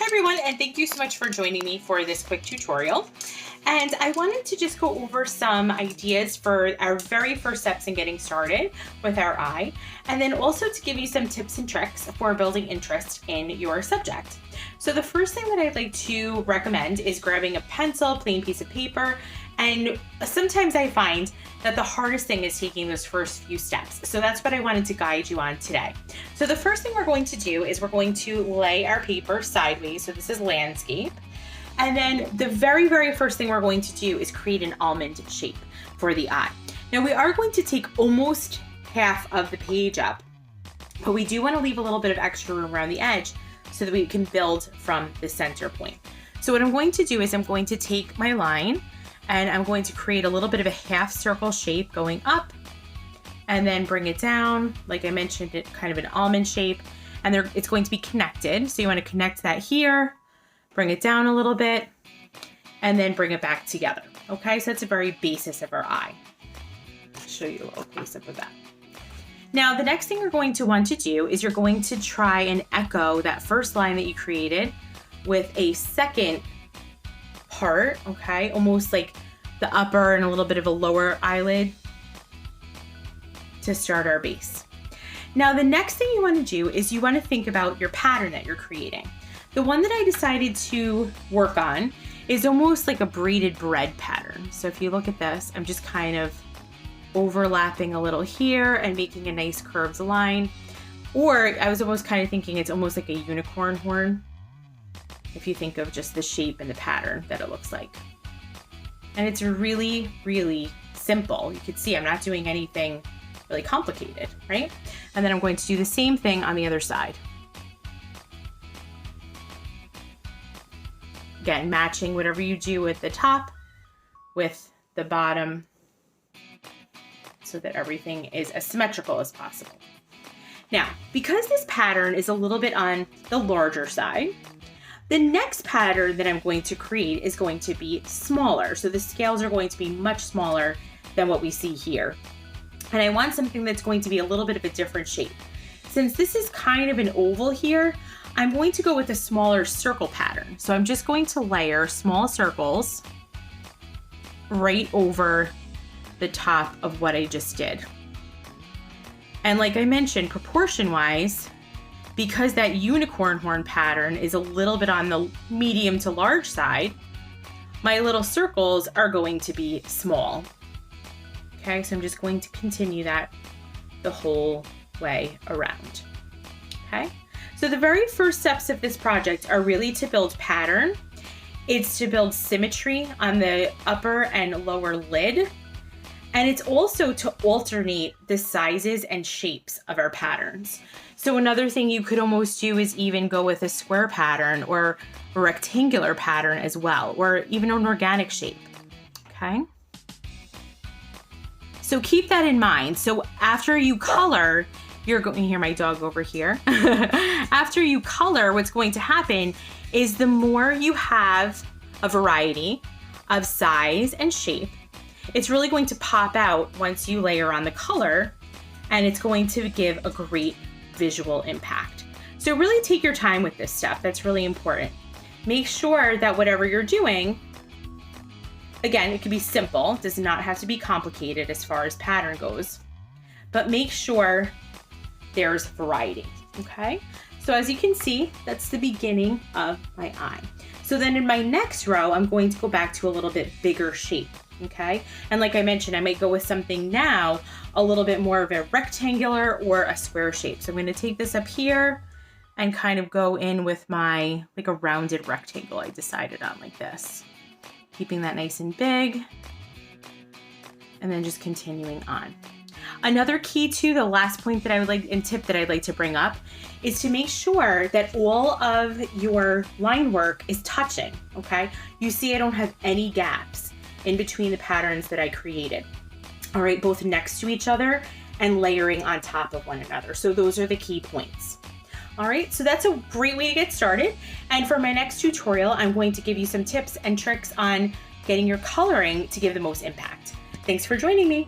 everyone, and thank you so much for joining me for this quick tutorial. And I wanted to just go over some ideas for our very first steps in getting started with our eye, and then also to give you some tips and tricks for building interest in your subject. So the first thing that I'd like to recommend is grabbing a pencil, plain piece of paper, and sometimes I find that the hardest thing is taking those first few steps. So that's what I wanted to guide you on today. So the first thing we're going to do is we're going to lay our paper sideways. So this is landscape. And then the very, very first thing we're going to do is create an almond shape for the eye. Now we are going to take almost half of the page up, but we do want to leave a little bit of extra room around the edge so that we can build from the center point. So what I'm going to do is I'm going to take my line and I'm going to create a little bit of a half circle shape going up and then bring it down. Like I mentioned, it kind of an almond shape, and it's going to be connected. So you want to connect that here, bring it down a little bit, and then bring it back together. Okay, so that's the very basis of our eye. I'll show you a little close up of that. Now, the next thing you're going to want to do is you're going to try and echo that first line that you created with a second part, okay? Almost like the upper and a little bit of a lower eyelid to start our base. Now, the next thing you want to do is you want to think about your pattern that you're creating. The one that I decided to work on is almost like a braided bread pattern. So if you look at this, I'm just kind of overlapping a little here and making a nice curved line. Or I was almost kind of thinking it's almost like a unicorn horn, if you think of just the shape and the pattern that it looks like. And it's really, really simple. You can see I'm not doing anything really complicated, right? And then I'm going to do the same thing on the other side. Again, matching whatever you do at the top with the bottom so that everything is as symmetrical as possible. Now, because this pattern is a little bit on the larger side, the next pattern that I'm going to create is going to be smaller. So the scales are going to be much smaller than what we see here. And I want something that's going to be a little bit of a different shape. Since this is kind of an oval here, I'm going to go with a smaller circle pattern. So I'm just going to layer small circles right over the top of what I just did. And like I mentioned, proportion-wise, because that unicorn horn pattern is a little bit on the medium to large side, my little circles are going to be small. Okay, so I'm just going to continue that the whole way around. Okay, so the very first steps of this project are really to build pattern. It's to build symmetry on the upper and lower lid. And it's also to alternate the sizes and shapes of our patterns. So another thing you could almost do is even go with a square pattern or a rectangular pattern as well, or even an organic shape, okay? So keep that in mind. So after you color, you're going to hear my dog over here. After you color, what's going to happen is the more you have a variety of size and shape, it's really going to pop out once you layer on the color, and it's going to give a great visual impact. So really take your time with this stuff. That's really important. Make sure that whatever you're doing, again, it can be simple, does not have to be complicated as far as pattern goes, but make sure there's variety, okay? So as you can see, that's the beginning of my eye. So then in my next row, I'm going to go back to a little bit bigger shape. Okay, and like I mentioned, I might go with something now a little bit more of a rectangular or a square shape. So I'm going to take this up here and kind of go in with my, like a rounded rectangle I decided on like this. Keeping that nice and big, and then just continuing on. Another key to the last point that I would like, and tip that I'd like to bring up, is to make sure that all of your line work is touching, okay? You see I don't have any gaps in between the patterns that I created. All right, both next to each other and layering on top of one another. So those are the key points. All right, so that's a great way to get started. And for my next tutorial, I'm going to give you some tips and tricks on getting your coloring to give the most impact. Thanks for joining me.